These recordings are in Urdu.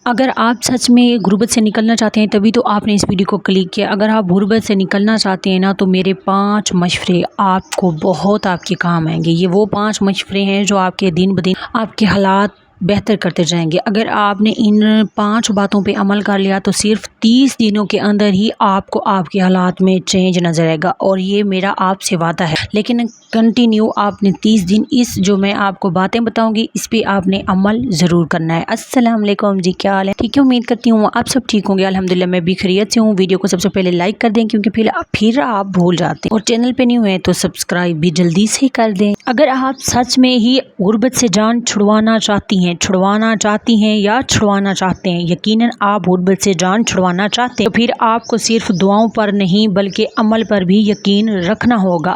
اگر آپ سچ میں غربت سے نکلنا چاہتے ہیں تبھی تو آپ نے اس ویڈیو کو کلک کیا۔ اگر آپ غربت سے نکلنا چاہتے ہیں نا تو میرے 5 مشورے آپ کو بہت آپ کے کام آئیں گے۔ یہ وہ 5 مشورے ہیں جو آپ کے دن بدن آپ کے حالات بہتر کرتے جائیں گے۔ اگر آپ نے ان 5 باتوں پہ عمل کر لیا تو صرف 30 دنوں کے اندر ہی آپ کو آپ کے حالات میں چینج نظر آئے گا، اور یہ میرا آپ سے وعدہ ہے۔ لیکن کنٹینیو آپ نے 30 دن اس جو میں آپ کو باتیں بتاؤں گی اس پہ آپ نے عمل ضرور کرنا ہے۔ السلام علیکم جی، کیا حال ہے؟ ٹھیک ہے، امید کرتی ہوں آپ سب ٹھیک ہوں گے۔ الحمدللہ میں بھی خیریت سے ہوں۔ ویڈیو کو سب سے پہلے لائک کر دیں کیونکہ پھر آپ بھول جاتے ہیں، اور چینل پہ نہیں ہوئے تو سبسکرائب بھی جلدی سے کر دیں۔ اگر آپ سچ میں ہی غربت سے جان چھڑوانا چاہتی ہیں یا چھڑوانا چاہتے ہیں، یقیناً آپ غربت سے جان چھڑوانا چاہتے ہیں، تو پھر آپ کو صرف دعاؤں پر نہیں بلکہ عمل پر بھی یقین رکھنا ہوگا۔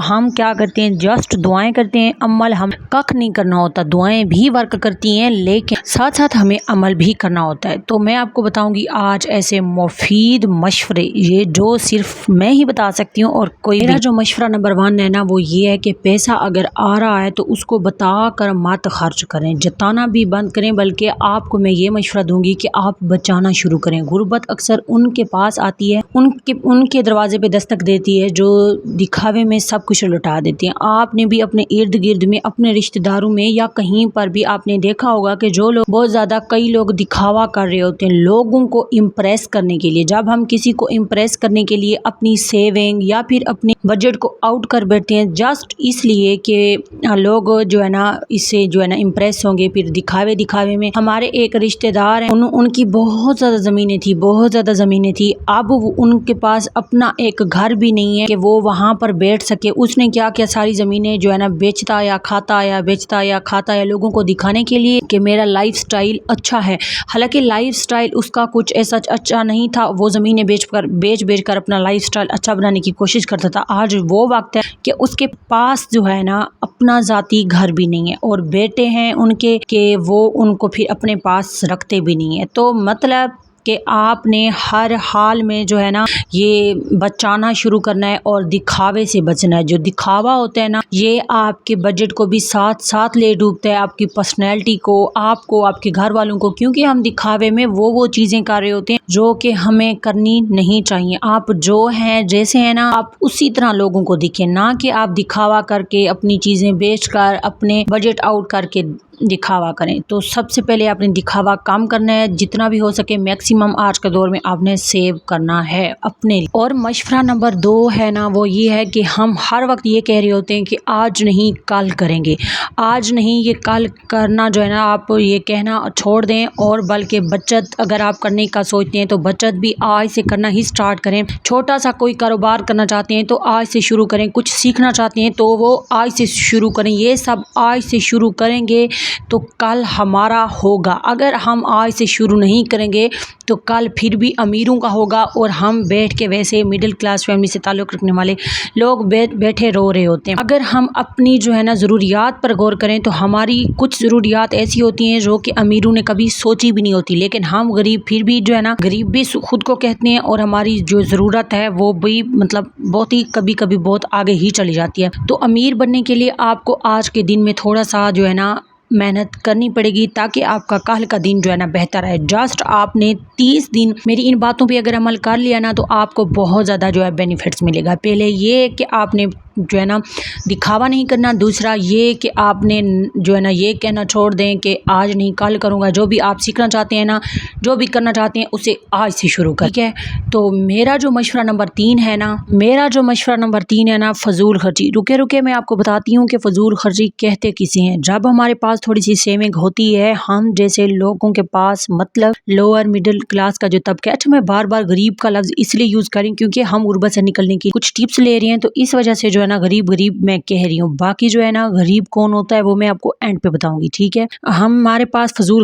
ہم کیا کرتے ہیں؟ جسٹ دعائیں کرتے ہیں، عمل ہم کخ نہیں کرنا ہوتا۔ دعائیں بھی ورک کرتی ہیں لیکن ساتھ ساتھ ہمیں عمل بھی کرنا ہوتا ہے۔ تو میں آپ کو بتاؤں گی آج ایسے مفید مشورے، یہ جو صرف میں ہی بتا سکتی ہوں اور کوئی بھی۔ میرا جو مشورہ نمبر 1 ہے نا وہ یہ ہے کہ پیسہ اگر آ رہا ہے تو اس کو بتا کر مت خرچ کریں، جتانا بھی بند کریں، بلکہ آپ کو میں یہ مشورہ دوں گی کہ آپ بچانا شروع کریں۔ غربت اکثر ان کے پاس آتی ہے، ان کے دروازے پہ دستک دیتی ہے جو دکھاوے میں سب کچھ لٹا دیتے ہیں۔ آپ نے بھی اپنے ارد گرد میں، اپنے رشتہ داروں میں یا کہیں پر بھی آپ نے دیکھا ہوگا کہ جو لوگ بہت زیادہ، کئی لوگ دکھاوا کر رہے ہوتے ہیں لوگوں کو امپریس کرنے کے لیے۔ جب ہم کسی کو امپریس کرنے کے لیے اپنی سیونگ یا پھر اپنے بجٹ کو آؤٹ کر بیٹھتے ہیں جسٹ اس لیے کہ لوگ جو ہے نا اس سے جو ہے نا امپریس ہوں گے، پھر دکھاوے میں ہمارے ایک رشتہ دار ہیں، ان کی بہت زیادہ زمینیں تھی، اب ان کے پاس اپنا ایک گھر بھی نہیں ہے کہ وہ وہاں پر بیٹھ سکے۔ اس نے کیا کیا، ساری زمینیں جو ہے نا بیچتا یا کھاتا یا لوگوں کو دکھانے کے لیے کہ میرا لائف سٹائل اچھا ہے، حالانکہ لائف سٹائل اس کا کچھ ایسا اچھا نہیں تھا۔ وہ زمینیں بیچ کر اپنا لائف سٹائل اچھا بنانے کی کوشش کرتا تھا۔ آج وہ وقت ہے کہ اس کے پاس جو ہے نا اپنا ذاتی گھر بھی نہیں ہے، اور بیٹے ہیں ان کے کہ وہ ان کو پھر اپنے پاس رکھتے بھی نہیں ہے۔ تو مطلب کہ آپ نے ہر حال میں جو ہے نا یہ بچانا شروع کرنا ہے اور دکھاوے سے بچنا ہے۔ جو دکھاوا ہوتا ہے نا یہ آپ کے بجٹ کو بھی ساتھ لے ڈوبتا ہے، آپ کی پرسنالٹی کو، آپ کے گھر والوں کو، کیونکہ ہم دکھاوے میں وہ چیزیں کر رہے ہوتے ہیں جو کہ ہمیں کرنی نہیں چاہیے۔ آپ جو ہیں جیسے ہیں نا آپ اسی طرح لوگوں کو دکھیں، نہ کہ آپ دکھاوا کر کے اپنی چیزیں بیچ کر اپنے بجٹ آؤٹ کر کے دکھاوا کریں۔ تو سب سے پہلے آپ نے دکھاوا کم کرنا ہے، جتنا بھی ہو سکے میکسیمم آج کے دور میں آپ نے سیو کرنا ہے اپنے لیے۔ اور مشورہ نمبر 2 ہے نا وہ یہ ہے کہ ہم ہر وقت یہ کہہ رہے ہوتے ہیں کہ آج نہیں کل کریں گے، آج نہیں، یہ کل کرنا جو ہے نا آپ یہ کہنا چھوڑ دیں، اور بلکہ بچت اگر آپ کرنے کا سوچتے ہیں تو بچت بھی آج سے کرنا ہی سٹارٹ کریں۔ چھوٹا سا کوئی کاروبار کرنا چاہتے ہیں تو آج سے شروع کریں، کچھ سیکھنا چاہتے ہیں تو وہ آج سے شروع کریں۔ یہ سب آج سے شروع کریں گے تو کل ہمارا ہوگا۔ اگر ہم آج سے شروع نہیں کریں گے تو کل پھر بھی امیروں کا ہوگا، اور ہم بیٹھ کے ویسے مڈل کلاس فیملی سے تعلق رکھنے والے لوگ بیٹھے رو رہے ہوتے ہیں۔ اگر ہم اپنی جو ہے نا ضروریات پر غور کریں تو ہماری کچھ ضروریات ایسی ہوتی ہیں جو کہ امیروں نے کبھی سوچی بھی نہیں ہوتی، لیکن ہم غریب پھر بھی جو ہے نا غریب بھی خود کو کہتے ہیں، اور ہماری جو ضرورت ہے وہ بھی مطلب بہت ہی کبھی بہت آگے ہی چلی جاتی ہے۔ تو امیر بننے کے لیے آپ کو آج کے دن میں تھوڑا سا جو ہے نا محنت کرنی پڑے گی تاکہ آپ کا کل کا دن جو ہے نا بہتر ہے۔ جسٹ آپ نے 30 دن میری ان باتوں پہ اگر عمل کر لیا نا تو آپ کو بہت زیادہ جو ہے بینیفٹس ملے گا۔ پہلے یہ کہ آپ نے جو ہے نا دکھاوا نہیں کرنا، دوسرا یہ کہ آپ نے جو ہے نا یہ کہنا چھوڑ دیں کہ آج نہیں کل کروں گا۔ جو بھی آپ سیکھنا چاہتے ہیں نا، جو بھی کرنا چاہتے ہیں اسے آج سے شروع کریں، ٹھیک ہے؟ تو میرا جو مشورہ نمبر 3 ہے نا فضول خرچی۔ رکے میں آپ کو بتاتی ہوں کہ فضول خرچی کہتے کسے ہیں۔ جب ہمارے پاس تھوڑی سی سیونگ ہوتی ہے، ہم جیسے لوگوں کے پاس، مطلب لوور مڈل کلاس کا جو طبقہ ہے، اچھا میں بار غریب کا لفظ اس لیے یوز کریں کیونکہ ہم غربت سے نکلنے کی کچھ ٹپس لے رہے ہیں، تو اس وجہ سے جو ہے نا غریب میں کہہ رہی ہوں۔ باقی جو ہے نا غریب کون ہوتا ہے وہ میں آپ کو اینڈ پہ بتاؤں گی، ٹھیک ہے؟ ہمارے پاس فضول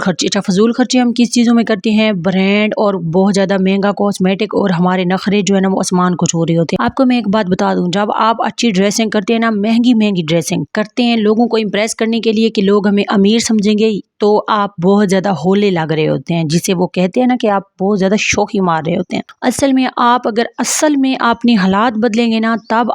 خرچی ہم کس چیزوں میں کرتے ہیں؟ برانڈ اور بہت زیادہ مہنگا کاسمیٹک، اور ہمارے نخرے جو ہے نا وہ آسمان کو چھو رہے ہوتے ہیں۔ آپ کو میں ایک بات بتا دوں، جب آپ اچھی ڈریسنگ کرتے ہیں نا، مہنگی ڈریسنگ کرتے ہیں لوگوں کو امپریس کرنے کے لیے کہ لوگ ہمیں امیر سمجھیں گے، تو آپ بہت زیادہ ہولے لگ رہے ہوتے ہیں، جسے وہ کہتے ہیں نا کہ آپ بہت زیادہ شوخی مار رہے ہوتے ہیں۔ اصل میں آپ اگر اپنے حالات بدلیں گے نا، تب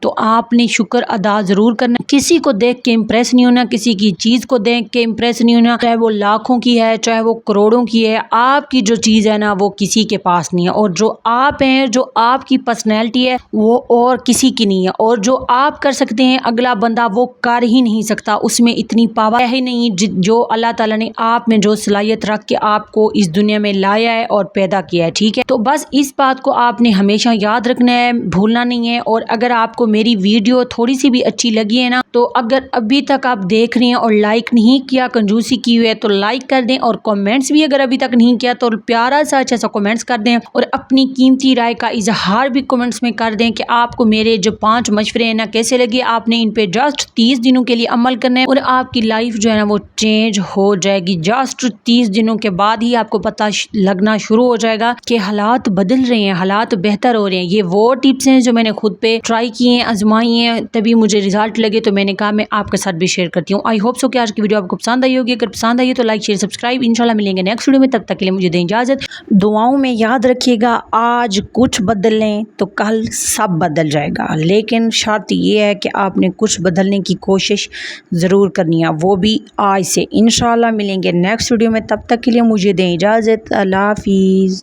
تو آپ نے شکر ادا ضرور کرنا، کسی کو دیکھ کے امپریس نہیں ہونا، کسی کی چیز کو دیکھ کے امپریس نہیں ہونا، چاہے وہ لاکھوں کی ہے چاہے وہ کروڑوں کی ہے، آپ کی جو چیز ہے نا وہ کسی کے پاس نہیں ہے، اور جو آپ ہیں، جو آپ کی پرسنالٹی ہے وہ اور کسی کی نہیں ہے، اور جو آپ کر سکتے ہیں اگلا بندہ وہ کر ہی نہیں سکتا، اس میں اتنی پاور ہے ہی نہیں جو اللہ تعالیٰ نے آپ میں جو صلاحیت رکھ کے آپ کو اس دنیا میں لایا ہے اور پیدا کیا ہے، ٹھیک ہے؟ تو بس اس بات کو آپ نے ہمیشہ یاد رکھنا ہے، بھولنا نہیں ہے۔ اور اگر آپ کو میری ویڈیو تھوڑی سی بھی اچھی لگی ہے نا تو اگر ابھی تک آپ دیکھ رہے ہیں اور لائک نہیں کیا، کنجوسی کی ہوئی ہے، تو لائک کر دیں، اور کمنٹس بھی اگر ابھی تک نہیں کیا تو پیارا سا اچھا سا کمنٹس کر دیں، اور اپنی قیمتی رائے کا اظہار بھی کمنٹس میں کر دیں کہ آپ کو میرے جو 5 مشورے ہیں نا کیسے لگے۔ آپ نے ان پہ جسٹ 30 دنوں کے لیے عمل کرنا ہے اور آپ کی لائف جو ہے نا وہ چینج ہو جائے گی۔ جسٹ 30 دنوں کے بعد ہی آپ کو پتہ لگنا شروع ہو جائے گا کہ حالات بدل رہے ہیں، حالات بہتر ہو رہے ہیں۔ یہ وہ ٹپس ہیں جو میں نے خود پہ ٹرائی کیے ہیں، آزمائی ہیں، تبھی مجھے رزلٹ لگے، تو میں نے کہا میں آپ کے ساتھ بھی شیئر کرتی ہوں۔ آئی ہوپ سو کہ آج کی ویڈیو آپ کو پسند آئی ہوگی، اگر پسند آئی تو لائک شیئر سبسکرائب، انشاءاللہ ملیں گے نیکسٹ ویڈیو میں، تب تک کے لیے مجھے دیں اجازت۔ دعاؤں میں یاد رکھیے گا، آج کچھ بدل لیں تو کل سب بدل جائے گا، لیکن شرط یہ ہے کہ آپ نے کچھ بدلنے کی کوشش ضرور کرنی ہے، وہ بھی آج سے۔ انشاءاللہ ملیں گے نیکسٹ ویڈیو میں، تب تک کے لیے مجھے دیں اجازت۔ اللہ حافظ۔